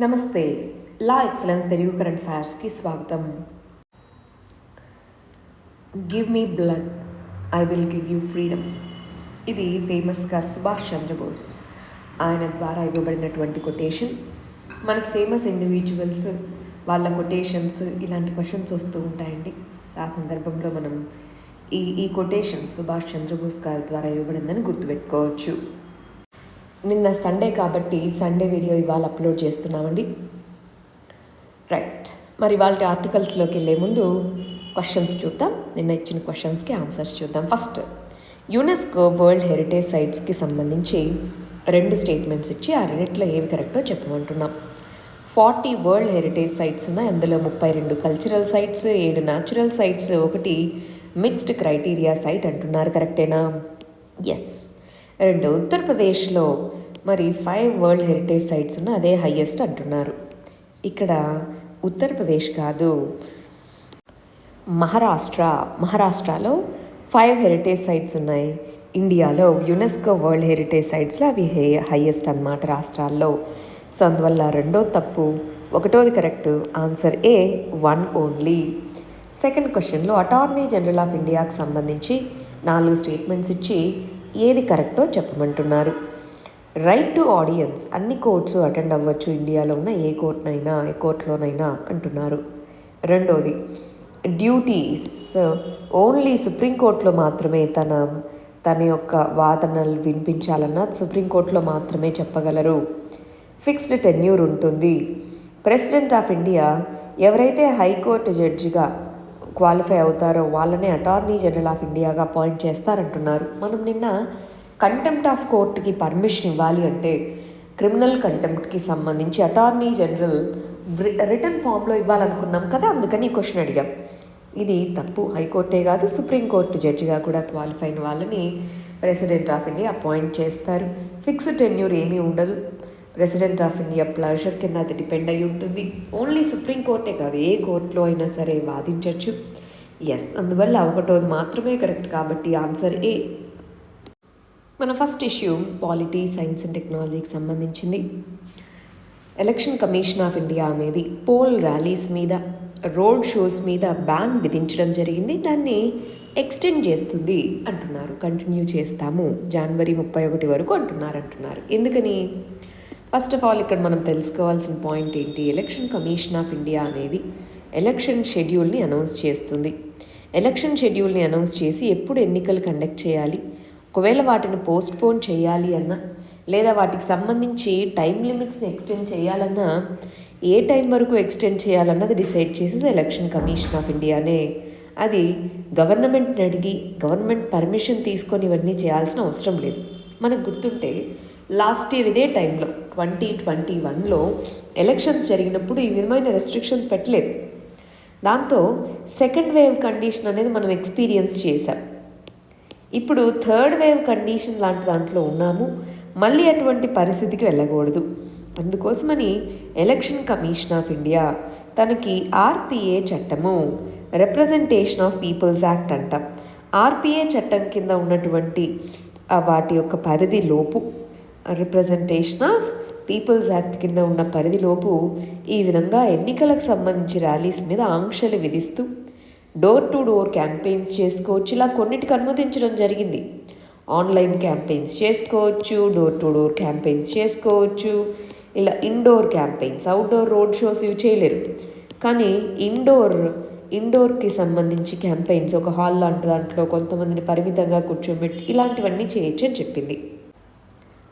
నమస్తే. లా excellence Telugu current అఫైర్స్కి స్వాగతం. Give me blood, I will give you freedom. ఇది ఫేమస్గా సుభాష్ చంద్రబోస్ ఆయన ద్వారా ఇవ్వబడినటువంటి కొటేషన్. మనకి ఫేమస్ ఇండివిజువల్స్ వాళ్ళ కొటేషన్స్ ఇలాంటి క్వశ్చన్స్ వస్తూ ఉంటాయండి. ఆ సందర్భంలో మనం ఈ కొటేషన్ సుభాష్ చంద్రబోస్ గారి ద్వారా ఇవ్వబడిందని గుర్తుపెట్టుకోవచ్చు. నిన్న సండే కాబట్టి సండే వీడియో ఇవాళ అప్లోడ్ చేస్తున్నామండి. రైట్, మరి వాళ్ళ ఆర్టికల్స్లోకి వెళ్ళే ముందు క్వశ్చన్స్ చూద్దాం. నిన్న ఇచ్చిన క్వశ్చన్స్కి ఆన్సర్స్ చూద్దాం. ఫస్ట్, యునెస్కో వరల్డ్ హెరిటేజ్ సైట్స్కి సంబంధించి 2 స్టేట్మెంట్స్ ఇచ్చి ఆ రెండిట్లో ఏవి కరెక్టో చెప్పమంటున్నాం. 40 వరల్డ్ హెరిటేజ్ సైట్స్ ఉన్నాయి. అందులో 32 cultural sites, 7 natural sites, 1 mixed criteria site అంటున్నారు. కరెక్టేనా? ఎస్. 2 ఉత్తరప్రదేశ్లో మరి 5 వరల్డ్ హెరిటేజ్ సైట్స్ ఉన్న అదే హయ్యెస్ట్ అంటున్నారు. ఇక్కడ ఉత్తరప్రదేశ్ కాదు, మహారాష్ట్రలో 5 హెరిటేజ్ సైట్స్ ఉన్నాయి. ఇండియాలో యునెస్కో వరల్డ్ హెరిటేజ్ సైట్స్లో అవి హయ్యెస్ట్ అన్నమాట రాష్ట్రాల్లో. సో అందువల్ల 2వ తప్పు, 1వది కరెక్ట్. ఆన్సర్ ఏ 1 ఓన్లీ. సెకండ్ క్వశ్చన్లో అటార్నీ జనరల్ ఆఫ్ ఇండియాకి సంబంధించి 4 స్టేట్మెంట్స్ ఇచ్చి ఏది కరెక్టో చెప్పమంటున్నారు. రైట్ టు ఆడియన్స్, అన్ని కోర్ట్స్ అటెండ్ అవ్వచ్చు ఇండియాలో ఉన్న ఏ కోర్టులోనైనా అంటున్నారు. 2వది డ్యూటీస్, ఓన్లీ సుప్రీంకోర్టులో మాత్రమే తన యొక్క వాదనలు వినిపించాలన్నా సుప్రీంకోర్టులో మాత్రమే చెప్పగలరు. ఫిక్స్డ్ టెన్యూర్ ఉంటుంది. ప్రెసిడెంట్ ఆఫ్ ఇండియా ఎవరైతే హైకోర్టు జడ్జిగా క్వాలిఫై అవుతారో వాళ్ళనే అటార్నీ జనరల్ ఆఫ్ ఇండియాగా అపాయింట్ చేస్తారంటున్నారు. మనం నిన్న కంటెంప్ట్ ఆఫ్ కోర్టుకి పర్మిషన్ ఇవ్వాలి అంటే క్రిమినల్ కంటెంప్ట్కి సంబంధించి అటార్నీ జనరల్ రిటర్న్ ఫామ్లో ఇవ్వాలనుకున్నాం కదా, అందుకని ఈ క్వశ్చన్ అడిగాం. ఇది తప్పు. హైకోర్టే కాదు, సుప్రీంకోర్టు జడ్జిగా కూడా క్వాలిఫై అయిన వాళ్ళని ప్రెసిడెంట్ ఆఫ్ ఇండియా అపాయింట్ చేస్తారు. ఫిక్స్డ్ టెన్యూర్ ఏమీ ఉండదు. ప్రెసిడెంట్ ఆఫ్ ఇండియా ప్లెజర్ కింద అది డిపెండ్ అయి ఉంటుంది. ఓన్లీ సుప్రీంకోర్టే కాదు, ఏ కోర్టులో అయినా సరే వాదించవచ్చు. ఎస్, అందువల్ల 1వది మాత్రమే కరెక్ట్ కాబట్టి ఆన్సర్ ఏ. మన first issue polity, science and టెక్నాలజీకి సంబంధించింది. ఎలక్షన్ కమిషన్ ఆఫ్ ఇండియా అనేది పోల్ ర్యాలీస్ మీద, రోడ్ షోస్ మీద బ్యాన్ విధించడం జరిగింది. దాన్ని ఎక్స్టెండ్ చేస్తుంది అంటున్నారు. కంటిన్యూ చేస్తాము జనవరి 31 వరకు అంటున్నారు. ఎందుకని? ఫస్ట్ ఆఫ్ ఆల్ ఇక్కడ మనం తెలుసుకోవాల్సిన పాయింట్ ఏంటి, ఎలక్షన్ కమిషన్ ఆఫ్ ఇండియా అనేది ఎలక్షన్ షెడ్యూల్ని అనౌన్స్ చేస్తుంది. ఎలక్షన్ షెడ్యూల్ని అనౌన్స్ చేసి ఎప్పుడు ఎన్నికలు కండక్ట్ చేయాలి, ఒకవేళ వాటిని పోస్ట్పోన్ చేయాలి అన్నా లేదా వాటికి సంబంధించి టైం లిమిట్స్ని ఎక్స్టెండ్ చేయాలన్నా ఏ టైం వరకు ఎక్స్టెండ్ చేయాలన్నది డిసైడ్ చేసేది ఎలక్షన్ కమిషన్ ఆఫ్ ఇండియానే. అది గవర్నమెంట్ని అడిగి గవర్నమెంట్ పర్మిషన్ తీసుకొని ఇవన్నీ చేయాల్సిన అవసరం లేదు. మనకు గుర్తుంటే లాస్ట్ ఇయర్ ఇదే టైంలో 2021లో ఎలక్షన్స్ జరిగినప్పుడు ఈ విధమైన రెస్ట్రిక్షన్స్ పెట్టలేదు. దాంతో సెకండ్ వేవ్ కండిషన్ అనేది మనం ఎక్స్పీరియన్స్ చేశాం. ఇప్పుడు థర్డ్ వేవ్ కండిషన్ లాంటి దాంట్లో ఉన్నాము. మళ్ళీ అటువంటి పరిస్థితికి వెళ్ళకూడదు. అందుకోసమని ఎలక్షన్ కమిషన్ ఆఫ్ ఇండియా తనకి ఆర్పిఏ చట్టము, రిప్రజెంటేషన్ ఆఫ్ పీపుల్స్ యాక్ట్ అంటాం, ఆర్పిఏ చట్టం కింద ఉన్నటువంటి వాటి యొక్క పరిధిలోపు, రిప్రజెంటేషన్ ఆఫ్ పీపుల్స్ యాక్ట్ కింద ఉన్న పరిధిలోపు ఈ విధంగా ఎన్నికలకు సంబంధించి ర్యాలీస్ మీద ఆంక్షలు విధిస్తూ డోర్ టు డోర్ క్యాంపెయిన్స్ చేసుకోవచ్చు. ఇలా కొన్నిటికి అనుమతించడం జరిగింది. ఆన్లైన్ క్యాంపెయిన్స్ చేసుకోవచ్చు, డోర్ టు డోర్ క్యాంపెయిన్స్ చేసుకోవచ్చు. ఇలా indoor campaigns, outdoor road shows ఇవి చేయలేరు. కానీ ఇండోర్కి సంబంధించి క్యాంపెయిన్స్ ఒక హాల్ లాంటి దాంట్లో కొంతమందిని పరిమితంగా కూర్చోబెట్టి ఇలాంటివన్నీ చేయొచ్చు అని చెప్పింది.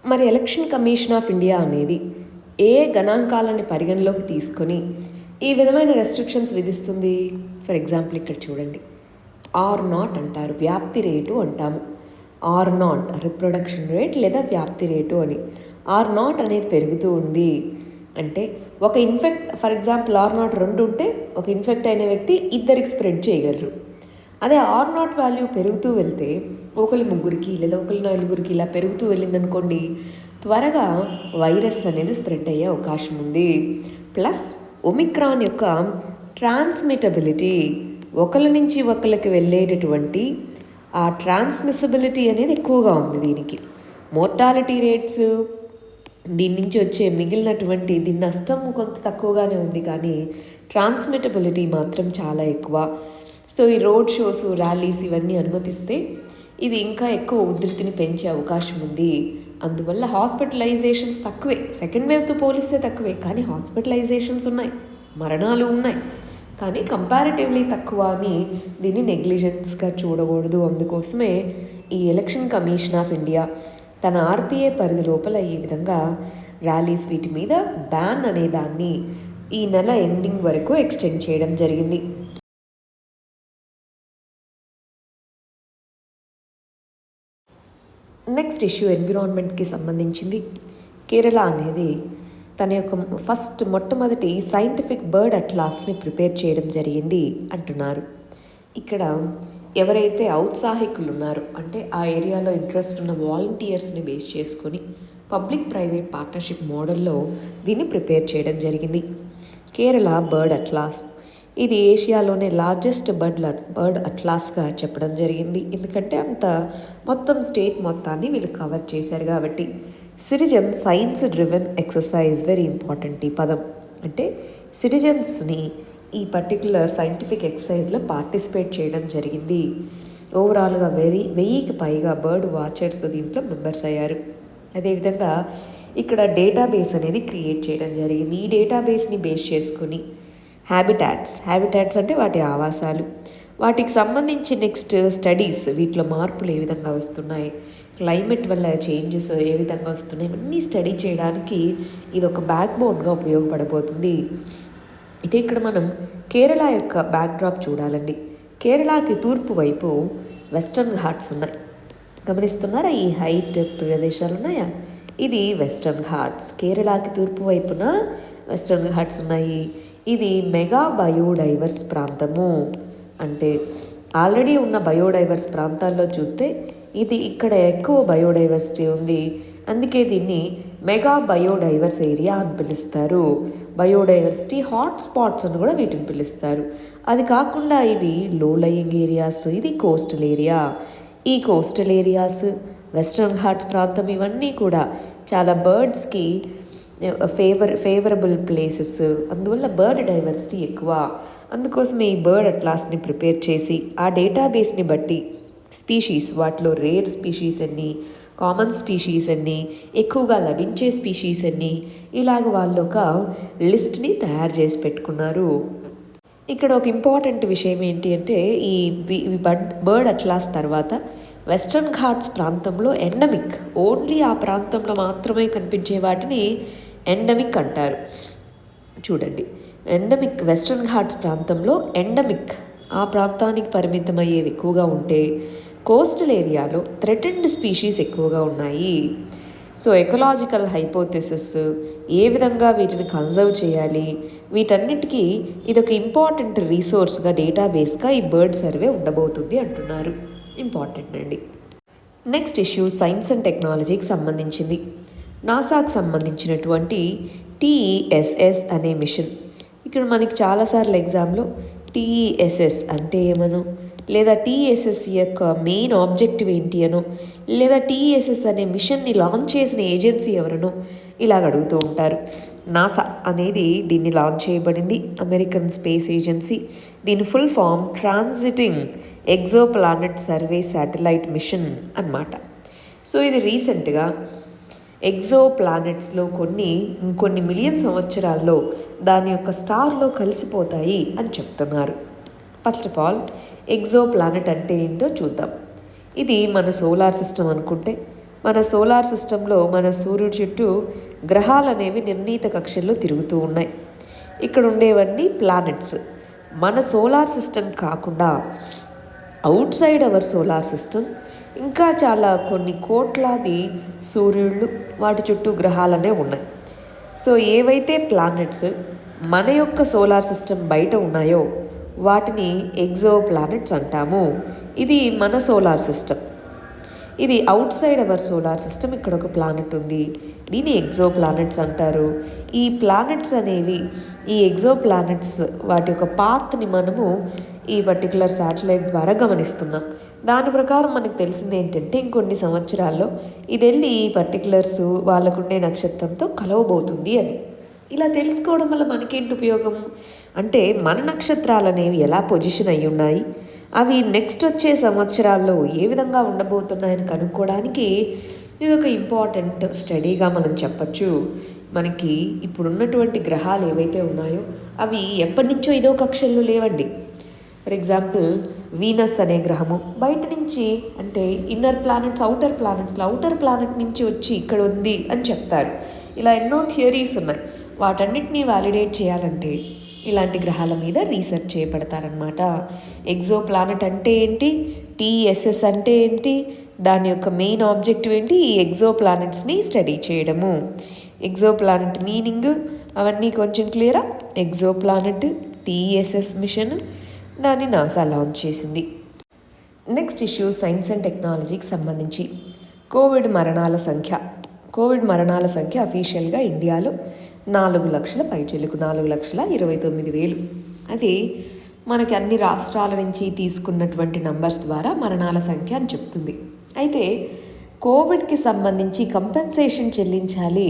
మరి ఎలక్షన్ కమిషన్ ఆఫ్ ఇండియా అనేది ఏ గణాంకాలని పరిగణలోకి తీసుకొని ఈ విధమైన రెస్ట్రిక్షన్స్ విధిస్తుంది? ఫర్ ఎగ్జాంపుల్ ఇక్కడ చూడండి, R0 అంటారు, వ్యాప్తి రేటు అంటాము. R0 రిప్రొడక్షన్ రేట్ లేదా వ్యాప్తి రేటు అని. R0 అనేది పెరుగుతూ ఉంది అంటే ఒక ఫర్ ఎగ్జాంపుల్ R0 2 ఉంటే ఒక ఇన్ఫెక్ట్ అయిన వ్యక్తి 2కి స్ప్రెడ్ చేయగలరు. అదే R0 వాల్యూ పెరుగుతూ వెళ్తే ఒకరి 3కి లేదా ఒకరి 4కి ఇలా పెరుగుతూ వెళ్ళిందనుకోండి, త్వరగా వైరస్ అనేది స్ప్రెడ్ అయ్యే అవకాశం ఉంది. ప్లస్ ఒమిక్రాన్ యొక్క ట్రాన్స్మిటబిలిటీ, ఒకరి నుంచి ఒకరికి వెళ్ళేటటువంటి ఆ ట్రాన్స్మిసిబిలిటీ అనేది ఎక్కువగా ఉంది. దీనికి మోర్టాలిటీ రేట్స్ దీని నుంచి వచ్చే మిగిలినటువంటి దీని నష్టం కొంత తక్కువగానే ఉంది, కానీ ట్రాన్స్మిటబిలిటీ మాత్రం చాలా ఎక్కువ. సో ఈ రోడ్ షోస్, ర్యాలీస్ ఇవన్నీ అనుమతిస్తే ఇది ఇంకా ఎక్కువ ఉధృతిని పెంచే అవకాశం ఉంది. అందువల్ల హాస్పిటలైజేషన్స్ తక్కువే, సెకండ్ వేవ్తో పోలిస్తే తక్కువే, కానీ హాస్పిటలైజేషన్స్ ఉన్నాయి, మరణాలు ఉన్నాయి, కానీ కంపారిటివ్లీ తక్కువ అని దీన్ని నెగ్లిజెన్స్గా చూడకూడదు. అందుకోసమే ఈ ఎలక్షన్ కమిషన్ ఆఫ్ ఇండియా తన ఆర్పిఏ పరిధి లోపల ఈ విధంగా ర్యాలీస్ వీటి మీద బ్యాన్ అనే దాన్ని ఈ నెల ఎండింగ్ వరకు ఎక్స్టెండ్ చేయడం జరిగింది. నెక్స్ట్ ఇష్యూ ఎన్విరాన్మెంట్కి సంబంధించింది. కేరళ అనేది తన యొక్క మొట్టమొదటి సైంటిఫిక్ బర్డ్ అట్లాస్ని ప్రిపేర్ చేయడం జరిగింది అంటున్నారు. ఇక్కడ ఎవరైతే ఔత్సాహికులు ఉన్నారో, అంటే ఆ ఏరియాలో ఇంట్రెస్ట్ ఉన్న వాలంటీర్స్ని బేస్ చేసుకొని పబ్లిక్ ప్రైవేట్ పార్ట్నర్షిప్ మోడల్లో దీన్ని ప్రిపేర్ చేయడం జరిగింది. కేరళ బర్డ్ అట్లాస్ ఇది ఏషియాలోనే లార్జెస్ట్ బర్డ్ అట్లాస్గా చెప్పడం జరిగింది. ఎందుకంటే అంత మొత్తం స్టేట్ మొత్తాన్ని వీళ్ళు కవర్ చేశారు కాబట్టి. Citizen science driven exercise, very important ఈ పదం. అంటే సిటిజన్స్ని ఈ పర్టిక్యులర్ సైంటిఫిక్ ఎక్సర్సైజ్లో పార్టిసిపేట్ చేయడం జరిగింది. ఓవరాల్గా 1000కి పైగా బర్డ్ వాచర్స్ దీంట్లో మెంబర్స్ అయ్యారు. అదేవిధంగా ఇక్కడ డేటాబేస్ అనేది క్రియేట్ చేయడం జరిగింది. ఈ డేటాబేస్ని బేస్ చేసుకుని హ్యాబిటాట్స్ అంటే వాటి ఆవాసాలు, వాటికి సంబంధించి నెక్స్ట్ స్టడీస్, వీటిలో మార్పులు ఏ విధంగా వస్తున్నాయి, క్లైమేట్ వల్ల చేంజెస్ ఏ విధంగా వస్తున్నాయి, ఇవన్నీ స్టడీ చేయడానికి ఇది ఒక బ్యాక్ బోన్గా ఉపయోగపడబోతుంది. అయితే ఇక్కడ మనం కేరళ యొక్క బ్యాక్డ్రాప్ చూడాలండి. కేరళకి తూర్పు వైపు వెస్ట్రన్ ఘాట్స్ ఉన్నాయి. గమనిస్తున్నారా? ఈ హైట్ ప్రదేశాలు ఉన్నాయా? ఇది వెస్ట్రన్ ఘాట్స్. కేరళకి తూర్పు వైపున వెస్ట్రన్ ఘాట్స్ ఉన్నాయి. ఇది మెగా బయోడైవర్స్ ప్రాంతము. అంటే ఆల్రెడీ ఉన్న బయోడైవర్స్ ప్రాంతాల్లో చూస్తే ఇది ఇక్కడ ఎక్కువ బయోడైవర్సిటీ ఉంది. అందుకే దీన్ని మెగా బయోడైవర్స్ ఏరియా అని పిలుస్తారు. బయోడైవర్సిటీ హాట్ స్పాట్స్ అని కూడా వీటిని పిలుస్తారు. అది కాకుండా ఇవి లో లయింగ్ ఏరియాస్, ఇది కోస్టల్ ఏరియా. ఈ కోస్టల్ ఏరియాస్, వెస్ట్రన్ ఘాట్స్ ప్రాంతం ఇవన్నీ కూడా చాలా బర్డ్స్కి ఫేవరబుల్ ప్లేసెస్. అందువల్ల బర్డ్ డైవర్సిటీ ఎక్కువ. అందుకోసమే ఈ బర్డ్ అట్లాస్ని ప్రిపేర్ చేసి ఆ డేటాబేస్ని బట్టి స్పీషీస్, వాటిలో రేర్ స్పీషీస్ ఎన్ని, కామన్ స్పీషీస్ ఎన్ని, ఎక్కువగా లభించే స్పీషీస్ ఎన్ని, ఇలాగ వాళ్ళు ఒక లిస్ట్ని తయారు చేసి పెట్టుకున్నారు. ఇక్కడ ఒక ఇంపార్టెంట్ విషయం ఏంటి అంటే ఈ బర్డ్ అట్లాస్ తర్వాత వెస్ట్రన్ ఘాట్స్ ప్రాంతంలో ఎండమిక్, ఓన్లీ ఆ ప్రాంతంలో మాత్రమే కనిపించే వాటిని ఎండమిక్ అంటారు. చూడండి, ఎండమిక్ వెస్ట్రన్ ఘాట్స్ ప్రాంతంలో ఎండమిక్ ఆ ప్రాంతానికి పరిమితమయ్యేవి ఎక్కువగా ఉంటే, కోస్టల్ ఏరియాలో థ్రెటెండ్ స్పీషీస్ ఎక్కువగా ఉన్నాయి. సో ఎకలాజికల్ హైపోథెసిస్, ఏ విధంగా వీటిని కన్జర్వ్ చేయాలి, వీటన్నిటికీ ఇదొక ఇంపార్టెంట్ రీసోర్స్గా, డేటాబేస్గా ఈ బర్డ్ సర్వే ఉండబోతుంది అంటున్నారు. ఇంపార్టెంట్ అండి. నెక్స్ట్ ఇష్యూ సైన్స్ అండ్ టెక్నాలజీకి సంబంధించింది. నాసాకు సంబంధించినటువంటి TESS అనే మిషన్. ఇక్కడ మనకి చాలాసార్లు ఎగ్జామ్లో TESS అంటే ఏమనో, లేదా TESS యొక్క మెయిన్ ఆబ్జెక్టివ్ ఏంటి అనో, లేదా TESS అనే మిషన్ని లాంచ్ చేసిన ఏజెన్సీ ఎవరనో ఇలాగ అడుగుతూ ఉంటారు. నాసా అనేది దీన్ని లాంచ్ చేయబడింది, అమెరికన్ స్పేస్ ఏజెన్సీ. దీని full form transiting exoplanet survey satellite mission అన్నమాట. సో ఇది రీసెంట్గా ఎగ్జోప్లానెట్స్లో ఇంకొన్ని మిలియన్ సంవత్సరాల్లో దాని యొక్క స్టార్లో కలిసిపోతాయి అని చెప్తున్నారు. ఫస్ట్ ఆఫ్ ఆల్ ఎగ్జోప్లానెట్ అంటే ఏంటో చూద్దాం. ఇది మన సోలార్ సిస్టమ్ అనుకుంటే, మన సోలార్ సిస్టంలో మన సూర్యుడి చుట్టూ గ్రహాలు అనేవి నిర్ణీత కక్షల్లో తిరుగుతూ ఉన్నాయి. ఇక్కడ ఉండేవన్నీ ప్లానెట్స్. మన సోలార్ సిస్టమ్ కాకుండా out side our solar system ఇంకా చాలా కొన్ని కోట్లాది సూర్యుళ్ళు, వాటి చుట్టూ గ్రహాలనే ఉన్నాయి. సో ఏవైతే ప్లానెట్స్ మన యొక్క సోలార్ సిస్టమ్ బయట ఉన్నాయో వాటిని ఎగ్జో ప్లానెట్స్ అంటాము. ఇది మన సోలార్ సిస్టమ్. ఇది out side our solar system. ఇక్కడ ఒక ప్లానెట్ ఉంది, దీన్ని ఎగ్జో ప్లానెట్స్ అంటారు. ఈ ప్లానెట్స్ అనేవి, ఈ ఎగ్జో ప్లానెట్స్ వాటి యొక్క పాత్ని మనము ఈ పర్టికులర్ శాటిలైట్ ద్వారా గమనిస్తున్నాం. దాని ప్రకారం మనకు తెలిసింది ఏంటంటే ఇంకొన్ని సంవత్సరాల్లో ఇది వెళ్ళి ఈ పర్టికులర్స్ వాళ్ళకుండే నక్షత్రంతో కలవబోతుంది అని. ఇలా తెలుసుకోవడం వల్ల మనకేంటి ఉపయోగం అంటే మన నక్షత్రాలు అనేవి ఎలా పొజిషన్ అయి ఉన్నాయి, అవి నెక్స్ట్ వచ్చే సంవత్సరాల్లో ఏ విధంగా ఉండబోతున్నాయని కనుక్కోవడానికి ఇది ఒక ఇంపార్టెంట్ స్టడీగా మనం చెప్పచ్చు. మనకి ఇప్పుడున్నటువంటి గ్రహాలు ఏవైతే ఉన్నాయో అవి ఎప్పటి నుంచో ఇదో కక్షల్లో లేవండి. ఫర్ ఎగ్జాంపుల్ వీనస్ అనే గ్రహము బయట నుంచి అంటే ఇన్నర్ ప్లానెట్స్ అవుటర్ ప్లానెట్ నుంచి వచ్చి ఇక్కడ ఉంది అని చెప్తారు. ఇలా ఎన్నో థియరీస్ ఉన్నాయి. వాటన్నిటినీ వ్యాలిడేట్ చేయాలంటే ఇలాంటి గ్రహాల మీద రీసెర్చ్ చేయబడతారనమాట. ఎగ్జో ప్లానెట్ అంటే ఏంటి, టీఎస్ఎస్ అంటే ఏంటి, దాని యొక్క మెయిన్ ఆబ్జెక్టివ్ ఏంటి, ఈ ఎగ్జో ప్లానెట్స్ని స్టడీ చేయడము. ఎగ్జో ప్లానెట్ మీనింగ్ అవన్నీ కొంచెం క్లియరా. ఎగ్జో ప్లానెట్ టీఎస్ఎస్ మిషన్ దాన్ని నాసా లాంచ్ చేసింది. నెక్స్ట్ ఇష్యూ సైన్స్ అండ్ టెక్నాలజీకి సంబంధించి కోవిడ్ మరణాల సంఖ్య అఫీషియల్గా ఇండియాలో 4 లక్షల పైచిలుకు 4,29,000. అది మనకి అన్ని రాష్ట్రాల నుంచి తీసుకున్నటువంటి నంబర్స్ ద్వారా మరణాల సంఖ్య అని చెప్తుంది. అయితే కోవిడ్కి సంబంధించి కంపెన్సేషన్ చెల్లించాలి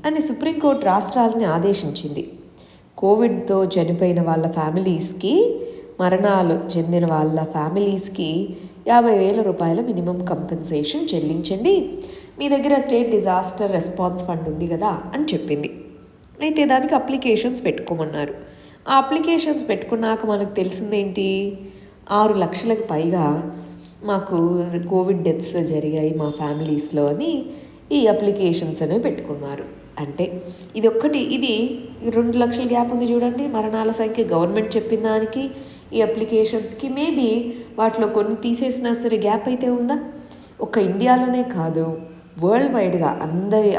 అని సుప్రీంకోర్టు రాష్ట్రాలని ఆదేశించింది. కోవిడ్తో చనిపోయిన వాళ్ళ ఫ్యామిలీస్కి, మరణాలు చెందిన వాళ్ళ ఫ్యామిలీస్కి 50,000 రూపాయల మినిమం కంపెన్సేషన్ చెల్లించండి, మీ దగ్గర స్టేట్ డిజాస్టర్ రెస్పాన్స్ ఫండ్ ఉంది కదా అని చెప్పింది. అయితే దానికి అప్లికేషన్స్ పెట్టుకోమన్నారు. ఆ అప్లికేషన్స్ పెట్టుకున్నాక మనకు తెలిసిందేంటి, 6 లక్షలకు పైగా మాకు కోవిడ్ డెత్స్ జరిగాయి మా ఫ్యామిలీస్లో అని ఈ అప్లికేషన్స్ అనేవి పెట్టుకున్నారు. అంటే ఇది 2 లక్షల గ్యాప్ ఉంది చూడండి మరణాల సంఖ్య గవర్నమెంట్ చెప్పిన దానికి ఈ అప్లికేషన్స్కి. మేబీ వాటిలో కొన్ని తీసేసినా సరే గ్యాప్ అయితే ఉందా. ఒక ఇండియాలోనే కాదు, వరల్డ్ వైడ్గా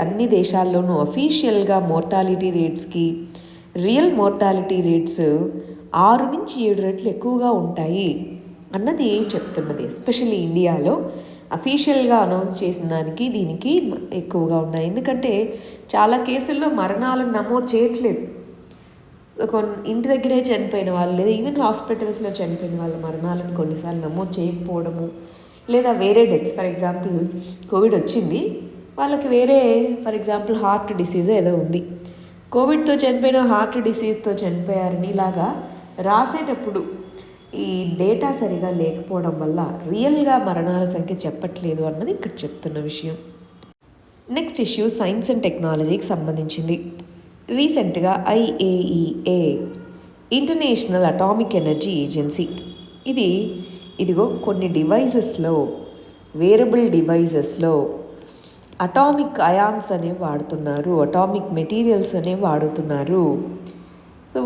అన్ని దేశాల్లోనూ అఫీషియల్గా మోర్టాలిటీ రేట్స్కి రియల్ మోర్టాలిటీ రేట్స్ 6 నుంచి 7 రెట్లు ఎక్కువగా ఉంటాయి అన్నది చెప్తున్నది. ఎస్పెషల్లీ ఇండియాలో అఫీషియల్గా అనౌన్స్ చేసిన దానికి దీనికి ఎక్కువగా ఉన్నాయి. ఎందుకంటే చాలా కేసుల్లో మరణాలను నమోదు చేయట్లేదు. సో ఇంటి దగ్గరే చనిపోయిన వాళ్ళు లేదా ఈవెన్ హాస్పిటల్స్లో చనిపోయిన వాళ్ళ మరణాలను కొన్నిసార్లు నమోదు చేయకపోవడము, లేదా వేరే డెత్స్. ఫర్ ఎగ్జాంపుల్ కోవిడ్ వచ్చింది, వాళ్ళకి వేరే ఫర్ ఎగ్జాంపుల్ హార్ట్ డిసీజ్ ఏదో ఉంది, కోవిడ్తో చనిపోయిన హార్ట్ డిసీజ్తో చనిపోయారని ఇలాగా రాసేటప్పుడు ఈ డేటా సరిగా లేకపోవడం వల్ల రియల్గా మరణాల సంఖ్య చెప్పట్లేదు అన్నది ఇక్కడ చెప్తున్న విషయం. నెక్స్ట్ ఇష్యూ సైన్స్ అండ్ టెక్నాలజీకి సంబంధించింది. రీసెంట్గా IAEA international atomic energy agency ఇదిగో కొన్ని డివైజెస్లో, వేరబుల్ డివైజెస్లో అటామిక్ అయాన్స్ అనేవి వాడుతున్నారు, అటామిక్ మెటీరియల్స్ అనేవి వాడుతున్నారు.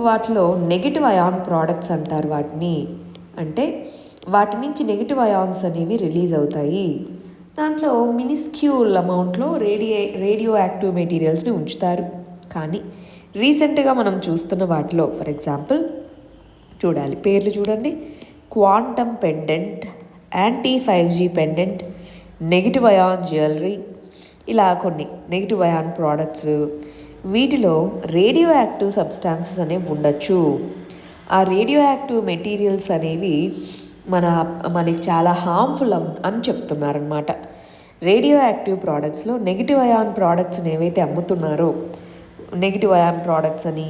వాటిలో నెగిటివ్ అయాన్ ప్రోడక్ట్స్ అంటారు వాటిని. అంటే వాటి నుంచి నెగిటివ్ అయాన్స్ అనేవి రిలీజ్ అవుతాయి. దాంట్లో మినిస్క్యూల్ అమౌంట్లో రేడియో యాక్టివ్ మెటీరియల్స్ని ఉంచుతారు. కానీ రీసెంట్గా మనం చూస్తున్న వాటిలో ఫర్ ఎగ్జాంపుల్ పేర్లు చూడండి, quantum pendant, anti 5G pendant, negative ion jewellery, ఇలా కొన్ని నెగిటివ్ అయాన్ ప్రోడక్ట్స్. వీటిలో రేడియో యాక్టివ్ సబ్స్టాన్సెస్ అనేవి ఉండొచ్చు. ఆ రేడియో యాక్టివ్ మెటీరియల్స్ అనేవి మనకి చాలా హార్మ్ఫుల్ అని చెప్తున్నారనమాట. రేడియో యాక్టివ్ ప్రోడక్ట్స్లో నెగిటివ్ అయాన్ ప్రోడక్ట్స్ని ఏవైతే అమ్ముతున్నారో, నెగిటివ్ అయాన్ ప్రోడక్ట్స్ అని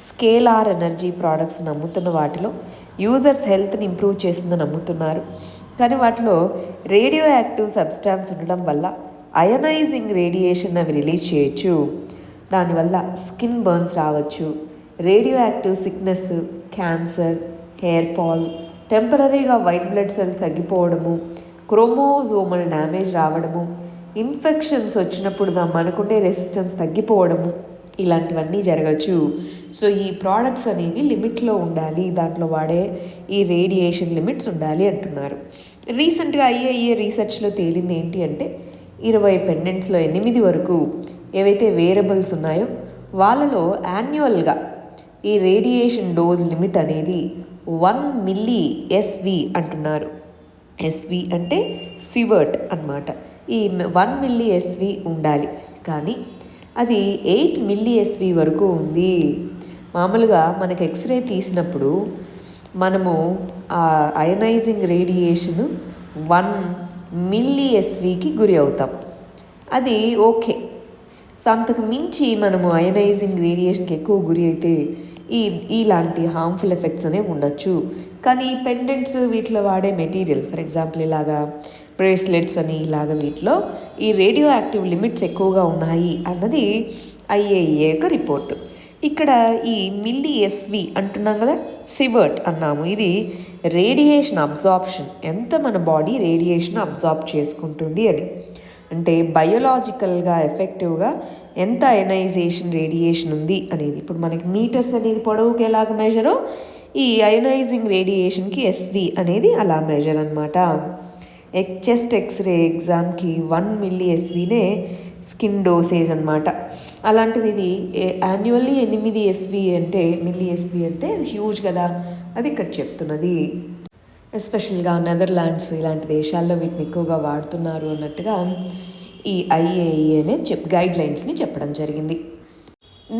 స్కేలార్ ఎనర్జీ ప్రోడక్ట్స్ని అమ్ముతున్న వాటిలో యూజర్స్ హెల్త్ని ఇంప్రూవ్ చేస్తుందని అమ్ముతున్నారు. కానీ వాటిలో రేడియో యాక్టివ్ సబ్స్టాన్స్ ఉండడం వల్ల అయనైజింగ్ రేడియేషన్ అవి రిలీజ్ చేయొచ్చు. దానివల్ల స్కిన్ బర్న్స్ రావచ్చు, radio active sickness, cancer, hair fall, టెంపరీగా వైట్ బ్లడ్ సెల్ తగ్గిపోవడము, క్రోమోజోమల్ డ్యామేజ్ రావడము, ఇన్ఫెక్షన్స్ వచ్చినప్పుడు మనకుండే రెసిస్టెన్స్ తగ్గిపోవడము, ఇలాంటివన్నీ జరగచ్చు. సో ఈ ప్రోడక్ట్స్ అనేవి లిమిట్లో ఉండాలి, దాంట్లో వాడే ఈ రేడియేషన్ లిమిట్స్ ఉండాలి అంటున్నారు. రీసెంట్గా IAEA రీసెర్చ్లో తేలింది ఏంటి అంటే 20 పెండెంట్స్లో 8 వరకు ఏవైతే వేరబుల్స్ ఉన్నాయో వాళ్ళలో యాన్యువల్గా ఈ రేడియేషన్ డోస్ లిమిట్ అనేది 1 మిల్లీ SV అంటున్నారు. SV అంటే సివర్ట్ అన్నమాట. ఈ 1 మిల్లీ SV ఉండాలి, కానీ అది 8 మిల్లీ SV వరకు ఉంది. మామూలుగా మనకి ఎక్స్రే తీసినప్పుడు మనము ఆ అయనైజింగ్ రేడియేషను 1 mSvకి గురి అవుతాం. అది ఓకే. సో అంతకు మించి మనము అయనైజింగ్ రేడియేషన్కి ఎక్కువ గురి అయితే ఇలాంటి హార్మ్ఫుల్ ఎఫెక్ట్స్ అనేవి ఉండొచ్చు. కానీ పెండెంట్స్ వీటిలో వాడే మెటీరియల్, ఫర్ ఎగ్జాంపుల్ ఇలాగా బ్రేస్లెట్స్ అని ఇలాగ వీటిలో ఈ రేడియో యాక్టివ్ లిమిట్స్ ఎక్కువగా ఉన్నాయి అన్నది IAEA యొక్క రిపోర్టు. ఇక్కడ ఈ mSv అంటున్నాం కదా, సివర్ట్ అన్నాము. ఇది రేడియేషన్ అబ్జార్ప్షన్, ఎంత మన బాడీ రేడియేషన్ అబ్జార్బ్ చేసుకుంటుంది అని. అంటే బయోలాజికల్గా ఎఫెక్టివ్గా ఎంత అయనైజేషన్ రేడియేషన్ ఉంది అనేది. ఇప్పుడు మనకి మీటర్స్ అనేది పొడవుకి ఎలాగ మెజరో, ఈ అయనైజింగ్ రేడియేషన్కి SV అనేది అలా మెజర్ అనమాట. చెస్ట్ ఎక్స్రే ఎగ్జామ్కి 1 mSvనే స్కిన్ డోసేజ్ అనమాట. అలాంటిది ఇది యాన్యువల్లీ 8 mSv అంటే అది హ్యూజ్ కదా, అది ఇక్కడ చెప్తున్నది. ఎస్పెషల్గా నెదర్లాండ్స్ ఇలాంటి దేశాల్లో వీటిని ఎక్కువగా వాడుతున్నారు అన్నట్టుగా ఈ IAEA గైడ్ లైన్స్ని చెప్పడం జరిగింది.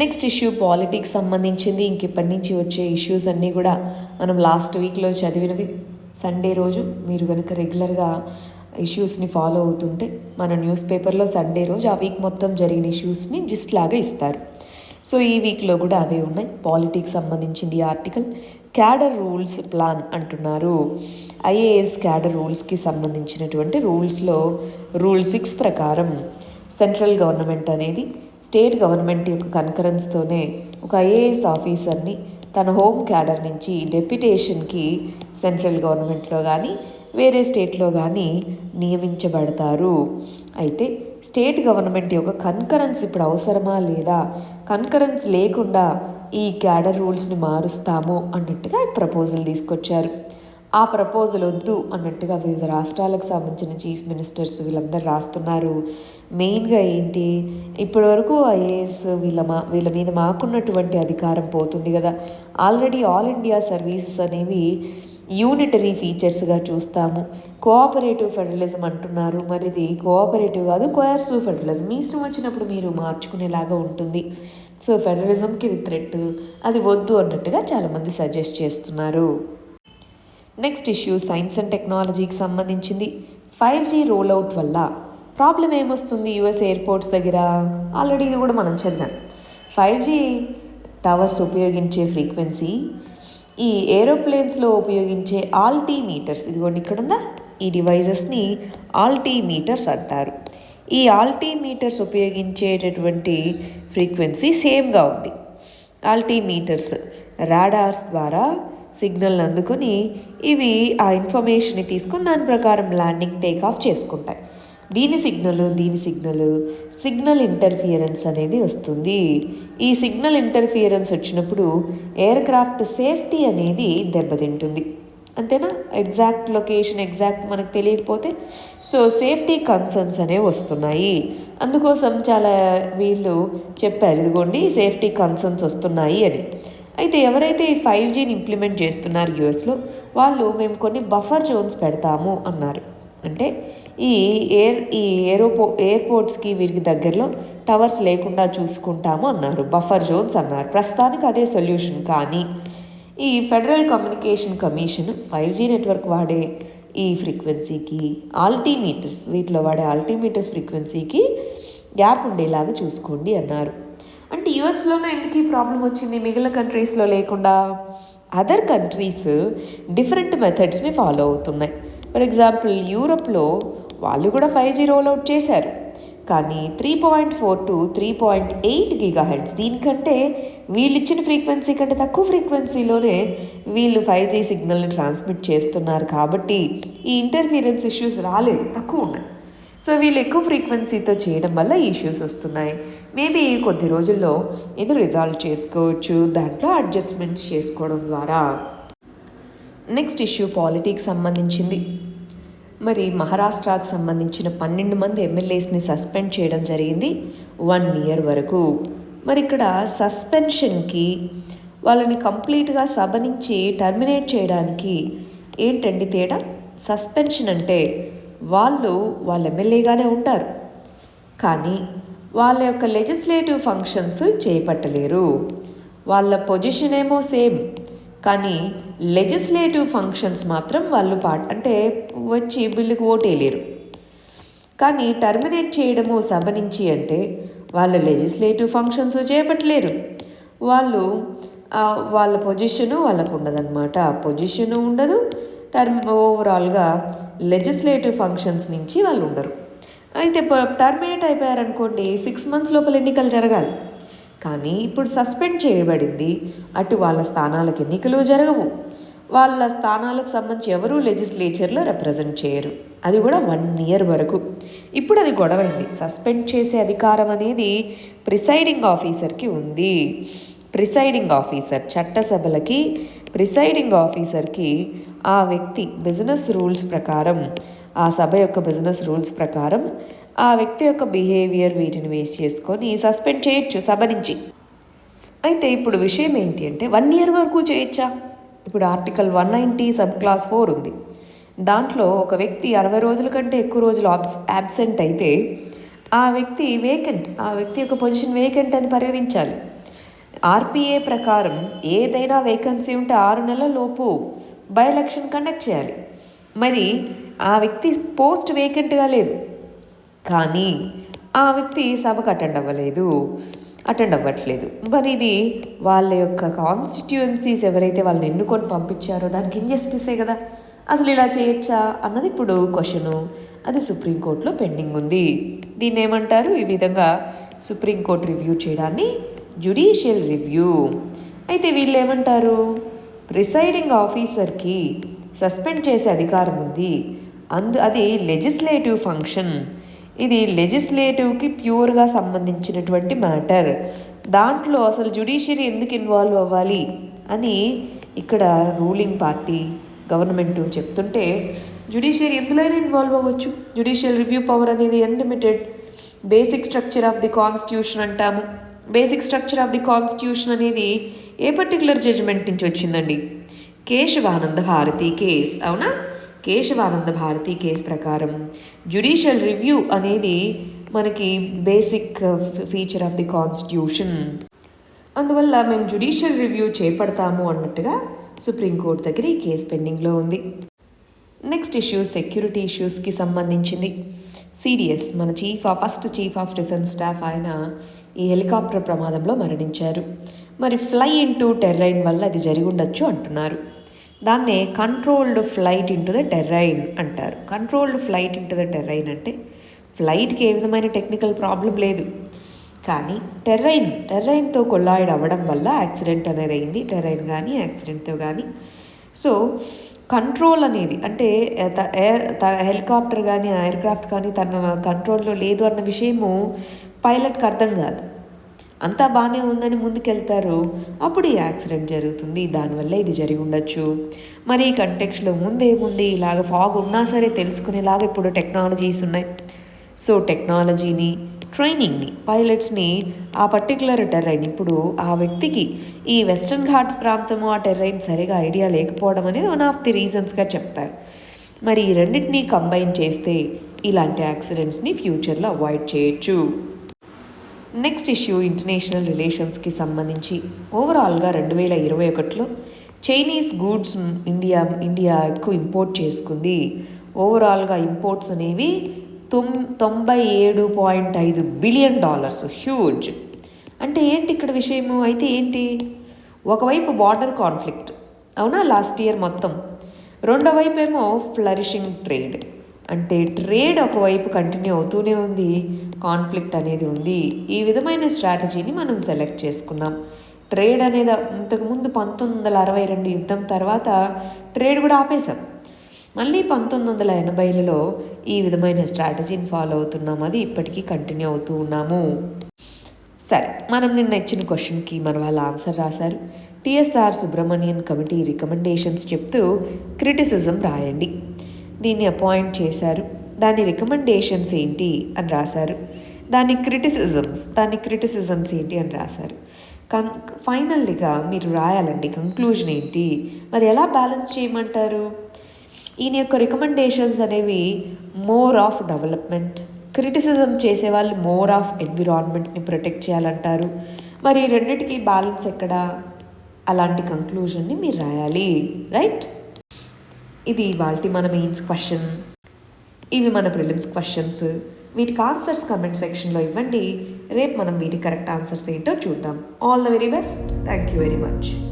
నెక్స్ట్ ఇష్యూ పాలిటిక్స్ సంబంధించింది. ఇప్పటి నుంచి వచ్చే ఇష్యూస్ అన్నీ కూడా మనం లాస్ట్ వీక్లో చదివినవి. సండే రోజు మీరు కనుక రెగ్యులర్గా ఇష్యూస్ని ఫాలో అవుతుంటే మన న్యూస్ పేపర్లో సండే రోజు ఆ వీక్ మొత్తం జరిగిన ఇష్యూస్ని జిస్ట్ లాగా ఇస్తారు. సో ఈ వీక్లో కూడా అవే ఉన్నాయి. పాలిటిక్స్ సంబంధించింది ఆర్టికల్. క్యాడర్ రూల్స్ ప్లాన్ అంటున్నారు. IAS క్యాడర్ రూల్స్కి సంబంధించినటువంటి రూల్స్లో రూల్ 6 ప్రకారం సెంట్రల్ గవర్నమెంట్ అనేది స్టేట్ గవర్నమెంట్ యొక్క కన్కరెన్స్తోనే ఒక IAS ఆఫీసర్ని తన హోమ్ క్యాడర్ నుంచి డెప్యుటేషన్కి సెంట్రల్ గవర్నమెంట్లో కానీ వేరే స్టేట్లో కానీ నియమించబడతారు. అయితే స్టేట్ గవర్నమెంట్ యొక్క కన్కరెన్స్ ఇప్పుడు అవసరమా లేదా, కన్కరెన్స్ లేకుండా ఈ క్యాడర్ రూల్స్ని మారుస్తాము అన్నట్టుగా ప్రపోజల్ తీసుకొచ్చారు. ఆ ప్రపోజల్ వద్దు అన్నట్టుగా వివిధ రాష్ట్రాలకు సంబంధించిన చీఫ్ మినిస్టర్స్ వీళ్ళందరూ రాస్తున్నారు. మెయిన్గా ఏంటి, ఇప్పటివరకు IAS వీళ్ళ మీద మాకున్నటువంటి అధికారం పోతుంది కదా. ఆల్రెడీ ఆల్ ఇండియా సర్వీసెస్ అనేవి యూనిటరీ ఫీచర్స్గా చూస్తాము. కోఆపరేటివ్ ఫెడరలిజం అంటున్నారు. మరి ఇది కోఆపరేటివ్ కాదు, కోయార్సివ్ ఫెడరలిజం. మీ ఇష్టం వచ్చినప్పుడు మీరు మార్చుకునేలాగా ఉంటుంది. సో ఫెడరలిజంకి ఇది థ్రెట్, అది వద్దు అన్నట్టుగా చాలామంది సజెస్ట్ చేస్తున్నారు. నెక్స్ట్ ఇష్యూ సైన్స్ అండ్ టెక్నాలజీకి సంబంధించింది. 5G రోల్అవుట్ వల్ల ప్రాబ్లం ఏమొస్తుంది US ఎయిర్పోర్ట్స్ దగ్గర? ఆల్రెడీ ఇది కూడా మనం చదివాం. 5G టవర్స్ ఉపయోగించే ఫ్రీక్వెన్సీ ఈ ఏరోప్లేన్స్లో ఉపయోగించే ఆల్టీమీటర్స్, ఇదిగోండి ఇక్కడ ఉందా, ఈ డివైజెస్ని ఆల్టీమీటర్స్ అంటారు. ఈ ఆల్టీమీటర్స్ ఉపయోగించేటటువంటి ఫ్రీక్వెన్సీ సేమ్గా ఉంది. ఆల్టీమీటర్స్ రాడార్స్ ద్వారా సిగ్నల్ అందుకొని ఇవి ఆ ఇన్ఫర్మేషన్ని తీసుకొని దాని ప్రకారం ల్యాండింగ్ టేకాఫ్ చేసుకుంటాయి. దీని సిగ్నల్ ఇంటర్ఫియరెన్స్ అనేది వస్తుంది. ఈ సిగ్నల్ ఇంటర్ఫియరెన్స్ వచ్చినప్పుడు ఎయిర్ క్రాఫ్ట్ సేఫ్టీ అనేది దెబ్బతింటుంది. అంతేనా? ఎగ్జాక్ట్ లొకేషన్ మనకు తెలియకపోతే సో సేఫ్టీ కన్సర్న్స్ అనేవి వస్తున్నాయి. అందుకోసం చాలా వీళ్ళు చెప్పారు, ఇదిగోండి సేఫ్టీ కన్సర్న్స్ వస్తున్నాయి అని. అయితే ఎవరైతే ఈ 5Gని ఇంప్లిమెంట్ చేస్తున్నారు USలో, వాళ్ళు మేము కొన్ని బఫర్ జోన్స్ పెడతాము అన్నారు. అంటే ఈ ఎయిర్పోర్ట్స్కి వీరికి దగ్గరలో టవర్స్ లేకుండా చూసుకుంటాము అన్నారు. బఫర్ జోన్స్ అన్నారు. ప్రస్తుతానికి అదే సొల్యూషన్. కానీ ఈ federal communication commission 5G network వాడే ఈ ఫ్రీక్వెన్సీకి ఆల్టీమీటర్స్, వీటిలో వాడే ఆల్టీమీటర్స్ ఫ్రీక్వెన్సీకి గ్యాప్ ఉండేలాగా చూసుకోండి అన్నారు. అంటే యుఎస్లోనే ఎందుకు ఈ ప్రాబ్లం వచ్చింది, మిగిలిన కంట్రీస్లో లేకుండా? అదర్ కంట్రీస్ డిఫరెంట్ మెథడ్స్ని ఫాలో అవుతున్నాయి. ఫర్ ఎగ్జాంపుల్ యూరోప్లో వాళ్ళు కూడా 5G రోల్అవుట్ చేశారు. కానీ 3.4 to 3.8 GHz, దీనికంటే వీళ్ళు ఇచ్చిన ఫ్రీక్వెన్సీ కంటే తక్కువ ఫ్రీక్వెన్సీలోనే వీళ్ళు 5G సిగ్నల్ని ట్రాన్స్మిట్ చేస్తున్నారు. కాబట్టి ఈ ఇంటర్ఫీరెన్స్ ఇష్యూస్ రాలేదు, తక్కువ ఉన్నాయి. సో వీళ్ళు ఎక్కువ ఫ్రీక్వెన్సీతో చేయడం వల్ల ఈ ఇష్యూస్ వస్తున్నాయి. మేబీ కొద్ది రోజుల్లో ఇది రిజాల్వ్ చేసుకోవచ్చు, దాంట్లో అడ్జస్ట్మెంట్స్ చేసుకోవడం ద్వారా. నెక్స్ట్ ఇష్యూ పాలిటిక్స్ సంబంధించింది. మరి మహారాష్ట్రకు సంబంధించిన 12 మంది ఎమ్మెల్యేస్ని సస్పెండ్ చేయడం జరిగింది 1 year వరకు. మరి ఇక్కడ సస్పెన్షన్కి వాళ్ళని కంప్లీట్గా సభ నుంచి టర్మినేట్ చేయడానికి ఏంటండి తేడా? సస్పెన్షన్ అంటే వాళ్ళ ఎమ్మెల్యేగానే ఉంటారు, కానీ వాళ్ళ యొక్క లెజిస్లేటివ్ ఫంక్షన్స్ చేపట్టలేరు. వాళ్ళ పొజిషన్ ఏమో సేమ్, కానీ లెజిస్లేటివ్ ఫంక్షన్స్ మాత్రం వాళ్ళు అంటే వచ్చి బిల్లుకు ఓటేయలేరు. కానీ టర్మినేట్ చేయడము సభ నుంచి అంటే వాళ్ళు లెజిస్లేటివ్ ఫంక్షన్స్ చేపట్టలేరు. వాళ్ళు వాళ్ళ పొజిషను వాళ్ళకు ఉండదన్నమాట. ఆ పొజిషను ఉండదు. ఓవరాల్గా లెజిస్లేటివ్ ఫంక్షన్స్ నుంచి వాళ్ళు ఉండరు. అయితే టర్మినేట్ అయిపోయారనుకోండి 6 months లోపల ఎన్నికలు జరగాలి. కానీ ఇప్పుడు సస్పెండ్ చేయబడింది. అటు వాళ్ళ స్థానాలకు ఎన్నికలు జరగవు. వాళ్ళ స్థానాలకు సంబంధించి ఎవరూ లెజిస్లేచర్లో రిప్రజెంట్ చేయరు. అది కూడా 1 year వరకు. ఇప్పుడు అది గొడవైంది. సస్పెండ్ చేసే అధికారం అనేది ప్రిసైడింగ్ ఆఫీసర్కి ఉంది. ప్రిసైడింగ్ ఆఫీసర్, చట్టసభలకి ప్రిసైడింగ్ ఆఫీసర్కి ఆ వ్యక్తి బిజినెస్ రూల్స్ ప్రకారం, ఆ సభ యొక్క బిజినెస్ రూల్స్ ప్రకారం ఆ వ్యక్తి యొక్క బిహేవియర్ వీటిని వేస్ట్ చేసుకొని సస్పెండ్ చేయొచ్చు సభ నుంచి. అయితే ఇప్పుడు విషయం ఏంటి అంటే 1 year వరకు చేయొచ్చా? ఇప్పుడు ఆర్టికల్ 190 సబ్ క్లాస్ 4 ఉంది. దాంట్లో ఒక వ్యక్తి 60 రోజుల కంటే ఎక్కువ రోజులు యాబ్సెంట్ అయితే ఆ వ్యక్తి వేకెంట్, ఆ వ్యక్తి యొక్క పొజిషన్ వేకెంట్ అని పరిగణించాలి. ఆర్పిఏ ప్రకారం ఏదైనా వేకెన్సీ ఉంటే 6 నెలల లోపు బై ఎలక్షన్ కండక్ట్ చేయాలి. మరి ఆ వ్యక్తి పోస్ట్ వేకెంట్గా లేదు, కానీ ఆ వ్యక్తి సభకు అటెండ్ అవ్వట్లేదు. మరి ఇది వాళ్ళ యొక్క కాన్స్టిట్యుయెన్సీస్ ఎవరైతే వాళ్ళని ఎన్నుకొని పంపించారో దానికి ఇంజస్టిసే కదా. అసలు ఇలా చేయొచ్చా అన్నది ఇప్పుడు క్వశ్చను. అది సుప్రీంకోర్టులో పెండింగ్ ఉంది. దీన్ని ఏమంటారు? ఈ విధంగా సుప్రీంకోర్టు రివ్యూ చేయడాన్ని జ్యుడిషియల్ రివ్యూ. అయితే వీళ్ళు ఏమంటారు? ప్రిసైడింగ్ ఆఫీసర్కి సస్పెండ్ చేసే అధికారం ఉంది. అది లెజిస్లేటివ్ ఫంక్షన్. ఇది లెజిస్లేటివ్కి ప్యూర్గా సంబంధించినటువంటి మ్యాటర్. దాంట్లో అసలు జ్యుడిషియరీ ఎందుకు ఇన్వాల్వ్ అవ్వాలి అని ఇక్కడ రూలింగ్ పార్టీ గవర్నమెంట్ చెప్తుంటే జ్యుడిషియరీ ఎందులోనైనా ఇన్వాల్వ్ అవ్వచ్చు. జ్యుడిషియల్ రివ్యూ పవర్ అనేది unlimited. Basic structure of the constitution అంటాము. Basic structure of the constitution అనేది ఏ పర్టికులర్ జడ్జిమెంట్ నుంచి వచ్చిందండి? కేశవానంద భారతి కేస్. అవునా? కేశవానంద భారతి కేస్ ప్రకారం జ్యుడిషియల్ రివ్యూ అనేది మనకి basic feature of the constitution. అందువల్ల మేము జ్యుడిషియల్ రివ్యూ చేపడతాము అన్నట్టుగా సుప్రీంకోర్టు దగ్గర ఈ కేసు పెండింగ్లో ఉంది. నెక్స్ట్ ఇష్యూ సెక్యూరిటీ ఇష్యూస్కి సంబంధించింది. సిడిఎస్ మన first chief of defence staff ఆయన ఈ హెలికాప్టర్ ప్రమాదంలో మరణించారు. మరి ఫ్లై ఇంటూ టెర్రైన్ వల్ల అది జరిగి ఉండొచ్చు అంటున్నారు. దాన్నే controlled flight into the terrain అంటారు. Controlled flight into the terrain అంటే ఫ్లైట్కి ఏ విధమైన టెక్నికల్ ప్రాబ్లం లేదు, కానీ టెర్రైన్తో కొల్లాయిడ్ అవ్వడం వల్ల యాక్సిడెంట్ అనేది అయింది. టెర్రైన్ కానీ యాక్సిడెంట్తో కానీ. సో కంట్రోల్ అనేది అంటే హెలికాప్టర్ కానీ ఎయిర్క్రాఫ్ట్ కానీ తన కంట్రోల్లో లేదు అన్న విషయము పైలట్కి అర్థం కాదు. అంతా బాగానే ఉందని ముందుకెళ్తారు, అప్పుడు ఈ యాక్సిడెంట్ జరుగుతుంది. దానివల్ల ఇది జరిగి ఉండొచ్చు. మరి ఈ కంటెక్స్లో ముందేముంది, ఇలాగ ఫాగ్ ఉన్నా సరే తెలుసుకునేలాగా ఇప్పుడు టెక్నాలజీస్ ఉన్నాయి. సో టెక్నాలజీని, ట్రైనింగ్ని, పైలట్స్ని ఆ పర్టికులర్ టెర్రైన్, ఇప్పుడు ఆ వ్యక్తికి ఈ వెస్టర్న్ ఘాట్స్ ప్రాంతము ఆ టెర్రైన్ సరిగా ఐడియా లేకపోవడం అనేది వన్ ఆఫ్ ది రీజన్స్గా చెప్తారు. మరి ఈ రెండింటినీ కంబైన్ చేస్తే ఇలాంటి యాక్సిడెంట్స్ని ఫ్యూచర్లో అవాయిడ్ చేయొచ్చు. నెక్స్ట్ ఇష్యూ ఇంటర్నేషనల్ రిలేషన్స్కి సంబంధించి. ఓవరాల్గా 2021లో చైనీస్ గూడ్స్ ఇండియా ఎక్కువ ఇంపోర్ట్ చేసుకుంది. ఓవరాల్గా ఇంపోర్ట్స్ అనేవి $97.5 బిలియన్. హ్యూజ్. అంటే ఏంటి ఇక్కడ విషయము? అయితే ఏంటి, ఒకవైపు బార్డర్ కాన్ఫ్లిక్ట్, అవునా, లాస్ట్ ఇయర్ మొత్తం. రెండో వైపు ఏమో ఫ్లరిషింగ్ ట్రేడ్. అంటే ట్రేడ్ ఒకవైపు కంటిన్యూ అవుతూనే ఉంది, కాన్ఫ్లిక్ట్ అనేది ఉంది. ఈ విధమైన స్ట్రాటజీని మనం సెలెక్ట్ చేసుకున్నాం. ట్రేడ్ అనేది ఇంతకుముందు 1962 యుద్ధం తర్వాత ట్రేడ్ కూడా ఆపేశాం. మళ్ళీ 1980లలో ఈ విధమైన స్ట్రాటజీని ఫాలో అవుతున్నాం. అది ఇప్పటికీ కంటిన్యూ అవుతూ ఉన్నాము. సరే, మనం నిన్న ఇచ్చిన క్వశ్చన్కి మన వాళ్ళు ఆన్సర్ రాశారు. టిఎస్ఆర్ సుబ్రమణియన్ కమిటీ రికమెండేషన్స్ చెప్తూ క్రిటిసిజం రాయండి. దీన్ని అపాయింట్ చేశారు. దాని రికమెండేషన్స్ ఏంటి అని రాశారు. దాని క్రిటిసిజమ్స్ ఏంటి అని రాశారు. ఫైనల్గా మీరు రాయాలండి కంక్లూజన్ ఏంటి, మరి ఎలా బ్యాలెన్స్ చేయమంటారు. ఈయన యొక్క రికమెండేషన్స్ అనేవి మోర్ ఆఫ్ డెవలప్మెంట్, క్రిటిసిజం చేసేవాళ్ళు మోర్ ఆఫ్ ఎన్విరాన్మెంట్ని ప్రొటెక్ట్ చేయాలంటారు. మరి రెండింటికి బ్యాలెన్స్ ఎక్కడా? అలాంటి కంక్లూజన్ని మీరు రాయాలి, రైట్? ఇది ఇవాల్టి మన మెయిన్స్ క్వశ్చన్. ఇవి మన ప్రిలిమ్స్ క్వశ్చన్స్. వీటికి ఆన్సర్స్ కమెంట్ సెక్షన్లో ఇవ్వండి. రేపు మనం వీటి కరెక్ట్ ఆన్సర్స్ ఏంటో చూద్దాం. All the very best. Thank you very much.